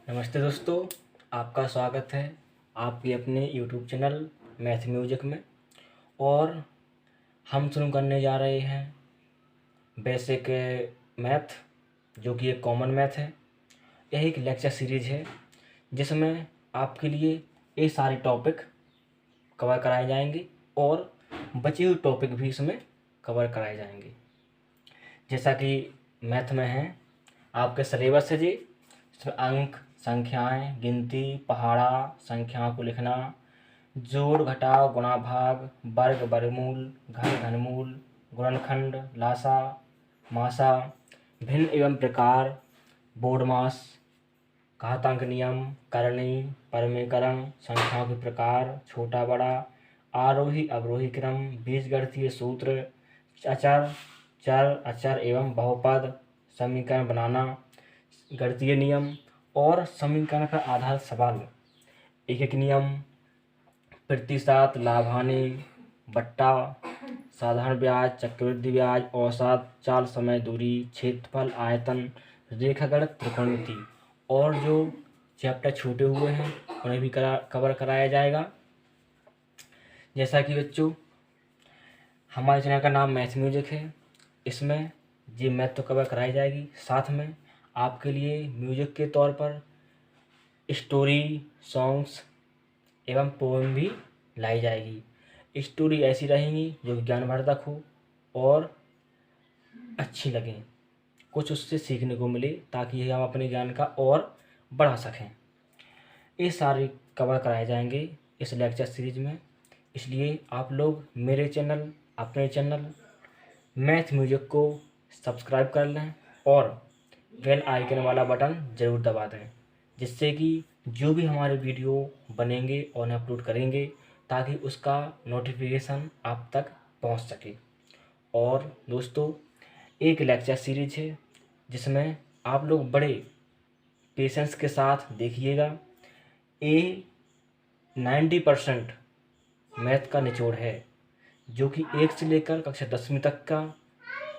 नमस्ते दोस्तों, आपका स्वागत है आपके अपने यूट्यूब चैनल मैथ म्यूजिक में। और हम शुरू करने जा रहे हैं बेसिक मैथ, जो कि एक कॉमन मैथ है। यह एक लेक्चर सीरीज है जिसमें आपके लिए ये सारे टॉपिक कवर कराए जाएंगे और बचे हुए टॉपिक भी इसमें कवर कराए जाएंगे। जैसा कि मैथ में है, आपके सिलेबस है जी, इसमें अंक, संख्याएं, गिनती, पहाड़ा, संख्याओं को लिखना, जोड़, घटाव, गुणा, भाग, वर्ग, वर्गमूल, घन, घनमूल, गुणनखंड, लासा, मासा, भिन्न एवं प्रकार, बोर्डमास, घातांक नियम, करणी, परमीकरण, संख्याओं के प्रकार, छोटा बड़ा, आरोही अवरोही क्रम, बीजगणितीय सूत्र, अचर, चर, अचर एवं बहुपद, समीकरण बनाना, गणितीय नियम और समीकरण का आधार सवाल, एक एक नियम, प्रतिशत, लाभ हानि, बट्टा, साधारण ब्याज, चक्रवृद्धि ब्याज, औसत, चाल, समय, दूरी, क्षेत्रफल, आयतन, रेखागणित, त्रिकोणमिति। और जो चैप्टर छूटे हुए हैं उन्हें भी कवर कराया जाएगा। जैसा कि बच्चों, हमारे चैनल का नाम मैथ म्यूजिक है, इसमें ये मैथ तो कवर कराई जाएगी, साथ में आपके लिए म्यूजिक के तौर पर स्टोरी, सॉन्ग्स एवं पोएम भी लाई जाएगी। स्टोरी ऐसी रहेंगी जो ज्ञानवर्धक हो और अच्छी लगें, कुछ उससे सीखने को मिले, ताकि हम अपने ज्ञान का और बढ़ा सकें। ये सारे कवर कराए जाएंगे इस लेक्चर सीरीज में। इसलिए आप लोग मेरे चैनल, अपने चैनल मैथ म्यूजिक को सब्सक्राइब कर लें और बेल आइकन वाला बटन ज़रूर दबा दें, जिससे कि जो भी हमारे वीडियो बनेंगे और उन्हें अपलोड करेंगे, ताकि उसका नोटिफिकेशन आप तक पहुंच सके। और दोस्तों, एक लेक्चर सीरीज है जिसमें आप लोग बड़े पेशेंस के साथ देखिएगा। ये 90% मैथ का निचोड़ है, जो कि 1 से लेकर कक्षा 10वीं तक का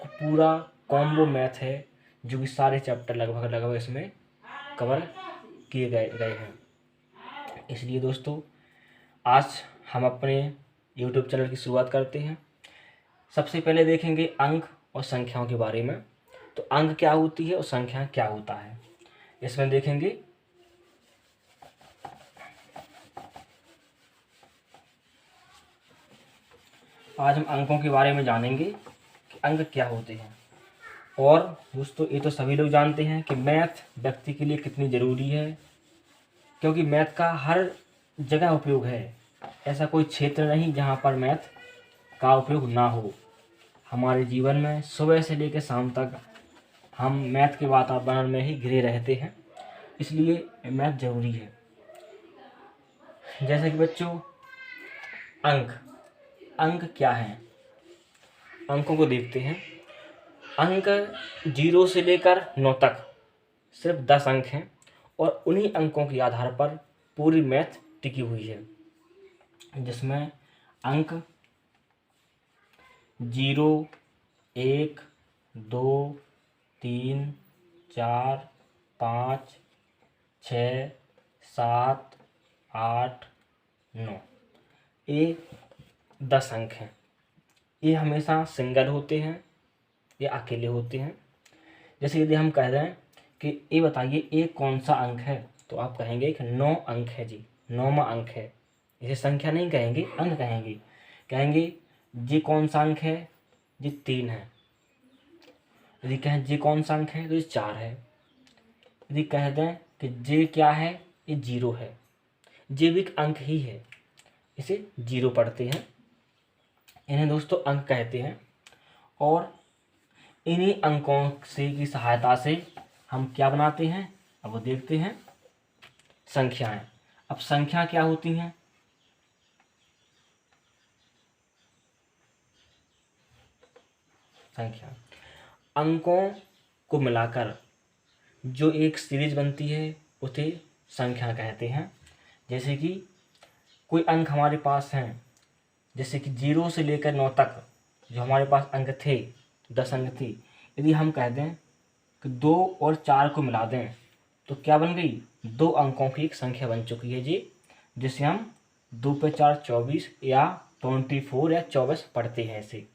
पूरा कॉम्बो मैथ है, जो कि सारे चैप्टर लगभग इसमें कवर किए गए हैं। इसलिए दोस्तों, आज हम अपने YouTube चैनल की शुरुआत करते हैं। सबसे पहले देखेंगे अंक और संख्याओं के बारे में। तो अंक क्या होती है और संख्या क्या होता है, इसमें देखेंगे। आज हम अंकों के बारे में जानेंगे कि अंक क्या होते हैं। और दोस्तों, ये तो सभी लोग जानते हैं कि मैथ व्यक्ति के लिए कितनी ज़रूरी है, क्योंकि मैथ का हर जगह उपयोग है। ऐसा कोई क्षेत्र नहीं जहाँ पर मैथ का उपयोग ना हो। हमारे जीवन में सुबह से लेकर शाम तक हम मैथ के वातावरण में ही घिरे रहते हैं, इसलिए मैथ ज़रूरी है। जैसे कि बच्चों, अंक क्या हैं, अंकों को देखते हैं। अंक 0 से लेकर 9 तक सिर्फ 10 अंक हैं, और उन्हीं अंकों के आधार पर पूरी मैथ टिकी हुई है, जिसमें अंक 0, 1, 2, 3, 4, 5, 6, 7, 8, 9, ये 10 अंक हैं। ये हमेशा सिंगल होते हैं या अकेले होते हैं। जैसे यदि हम कह रहे हैं कि ये बताइए ये कौन सा अंक है, तो आप कहेंगे कि 9 अंक है जी, 9वां अंक है। इसे संख्या नहीं कहेंगे, अंक कहेंगे। कहेंगे ये कौन सा अंक है, ये 3 है। यदि कहें ये कौन सा अंक है, तो ये 4 है। यदि कह दें कि ये क्या है, ये 0 है, ये भी एक अंक ही है, इसे 0 पढ़ते हैं। इन्हें दोस्तों अंक कहते हैं। और इन्हीं अंकों से की सहायता से हम क्या बनाते हैं, अब वो देखते हैं, संख्याएं। अब संख्या क्या होती हैं, संख्या अंकों को मिलाकर जो एक सीरीज बनती है उसे संख्या कहते हैं। जैसे कि कोई अंक हमारे पास हैं, जैसे कि 0 से लेकर 9 तक जो हमारे पास अंक थे, 10 अंक थी। यदि हम कह दें कि 2 और 4 को मिला दें, तो क्या बन गई, 2 अंकों की एक संख्या बन चुकी है जी, जिसे हम 2 पे 4 24 या 24 या 24 पढ़ते हैं ऐसे।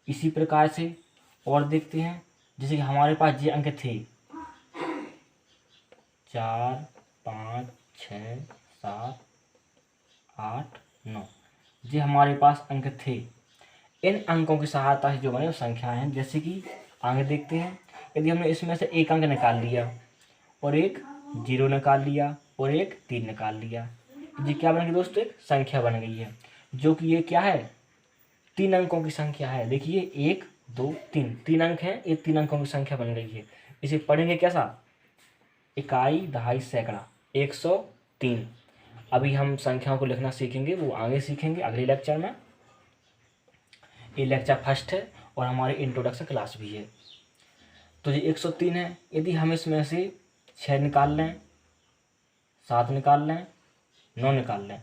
इसी प्रकार से और देखते हैं, जैसे कि हमारे पास ये अंक थे 4 5 6 7 8 9, ये हमारे पास अंक थे। इन अंकों की सहायता से जो बने वो संख्याएं हैं। जैसे कि आगे देखते हैं, यदि हमने इसमें से एक अंक निकाल लिया और एक 0 निकाल लिया और एक 3 निकाल लिया, तो ये क्या बन गई दोस्तों, एक संख्या बन गई है, जो कि ये क्या है, 3 अंकों की संख्या है। देखिए 1 2 3, 3 अंक हैं, ये 3 अंकों की संख्या बन गई है। इसे पढ़ेंगे कैसा, इकाई दहाई सैकड़ा 103। अभी हम संख्याओं को लिखना सीखेंगे, वो आगे सीखेंगे अगले लेक्चर में। ये लेक्चर फर्स्ट है और हमारी इंट्रोडक्शन क्लास भी है। तो ये 103 है। यदि हम इसमें से 6 निकाल लें, 7 निकाल लें, 9 निकाल लें,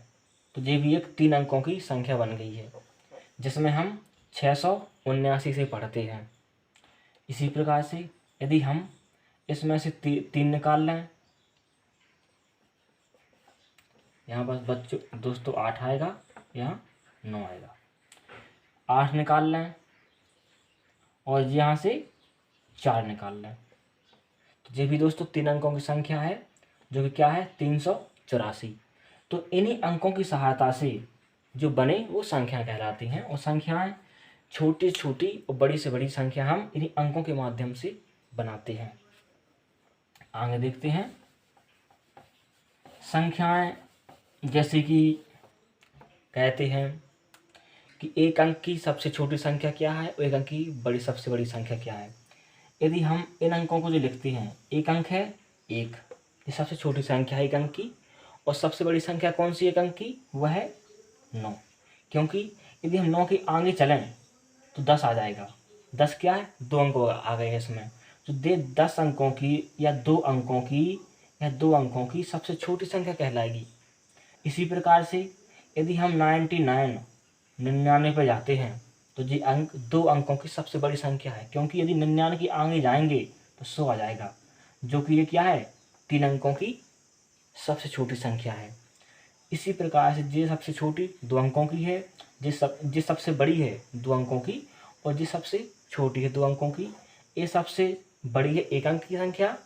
तो ये भी एक 3 अंकों की संख्या बन गई है, जिसमें हम 679 से पढ़ते हैं। इसी प्रकार से यदि हम इसमें से 3 निकाल लें, यहाँ बस बच्चों दोस्तों 8 आएगा, यहाँ 9 आएगा। 8 निकाल लें और यहाँ से 4 निकाल लें, तो ये भी दोस्तों 3 अंकों की संख्या है, जो कि क्या है 384। तो इन्हीं अंकों की सहायता से जो बने वो संख्या कहलाती हैं, और संख्याएं छोटी छोटी और बड़ी से बड़ी संख्या हम इन्हीं अंकों के माध्यम से बनाते हैं। आगे देखते हैं, संख्याएं जैसे कि कहते हैं कि एक अंक की सबसे छोटी संख्या क्या है और एक अंक की बड़ी सबसे बड़ी संख्या क्या है। यदि हम इन अंकों को जो लिखते हैं, एक अंक है 1, ये सबसे छोटी संख्या है एक अंक की, और सबसे बड़ी संख्या कौन सी एक अंक की, वह है 9, क्योंकि यदि हम 9 के आगे चलें तो 10 आ जाएगा। 10 क्या है, 2 अंक आ गए हैं इसमें, तो 10 अंकों की या 2 अंकों की या 2 अंकों की सबसे छोटी संख्या कहलाएगी। इसी प्रकार से यदि हम 99 पर जाते हैं तो ये अंक 2 अंकों की सबसे बड़ी संख्या है, क्योंकि यदि 99 के आगे जाएंगे तो 100 आ जाएगा, जो कि ये क्या है 3 अंकों की सबसे छोटी संख्या है। इसी प्रकार से ये सबसे छोटी 2 अंकों की है, ये सबसे बड़ी है 2 अंकों की, और ये सबसे छोटी है 2 अंकों की। ये सबसे बड़ी है 1 अंक की संख्या,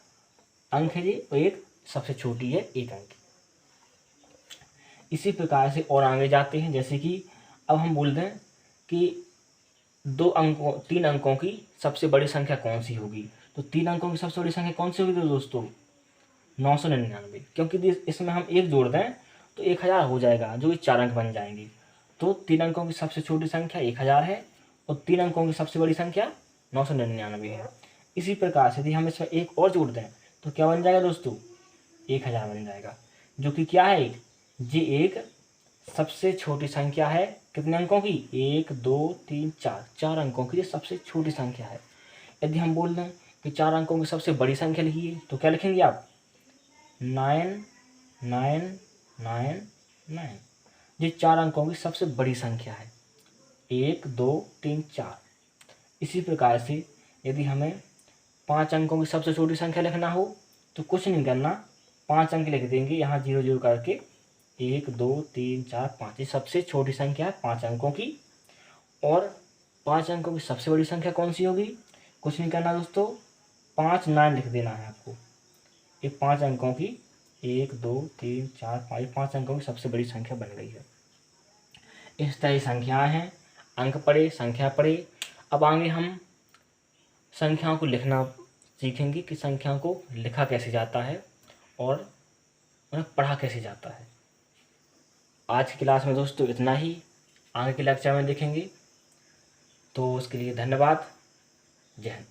अंक है ये, और एक सबसे छोटी है 1 अंक की। इसी प्रकार से और आगे जाते हैं, जैसे कि अब हम बोल दें कि 3 अंकों की सबसे बड़ी संख्या कौन सी होगी, तो 3 अंकों की सबसे बड़ी संख्या कौन सी होगी दोस्तों, 999, क्योंकि इसमें हम 1 जोड़ दें तो 1000 हो जाएगा, जो कि 4 अंक बन जाएंगे। तो 3 अंकों की सबसे छोटी संख्या 1000 है और 3 अंकों की सबसे बड़ी संख्या 999 है। इसी प्रकार से यदि हम इसमें 1 और जोड़ दें तो क्या बन जाएगा दोस्तों, 1000 बन जाएगा, जो कि क्या है, ये एक सबसे छोटी संख्या है। कितने अंकों की, 1 2 3 4, 4 अंकों की ये सबसे छोटी संख्या है। यदि हम बोल दें कि 4 अंकों की सबसे बड़ी संख्या लिखिए, तो क्या लिखेंगे आप, 9999। ये 4 अंकों की सबसे बड़ी संख्या है, 1 2 3 4। इसी प्रकार से यदि हमें 5 अंकों की सबसे छोटी संख्या लिखना हो तो कुछ नहीं करना, 5 अंक लिख देंगे यहाँ 0 0 करके, 1 2 3 4 5, ये सबसे छोटी संख्या है 5 अंकों की। और 5 अंकों की सबसे बड़ी संख्या कौन सी होगी, कुछ नहीं करना दोस्तों, 5 9 लिख देना है आपको। ये 5 अंकों की 1 2 3 4 5, 5 अंकों की सबसे बड़ी संख्या बन गई है। इस तरह संख्याएं हैं, अंक पढ़े, संख्या पढ़े। अब आगे हम संख्याओं को लिखना सीखेंगे कि संख्याओं को लिखा कैसे जाता है और उन्हें पढ़ा कैसे जाता है। आज की क्लास में दोस्तों इतना ही, आगे के लेक्चर में देखेंगे। तो उसके लिए धन्यवाद। जय हिंद।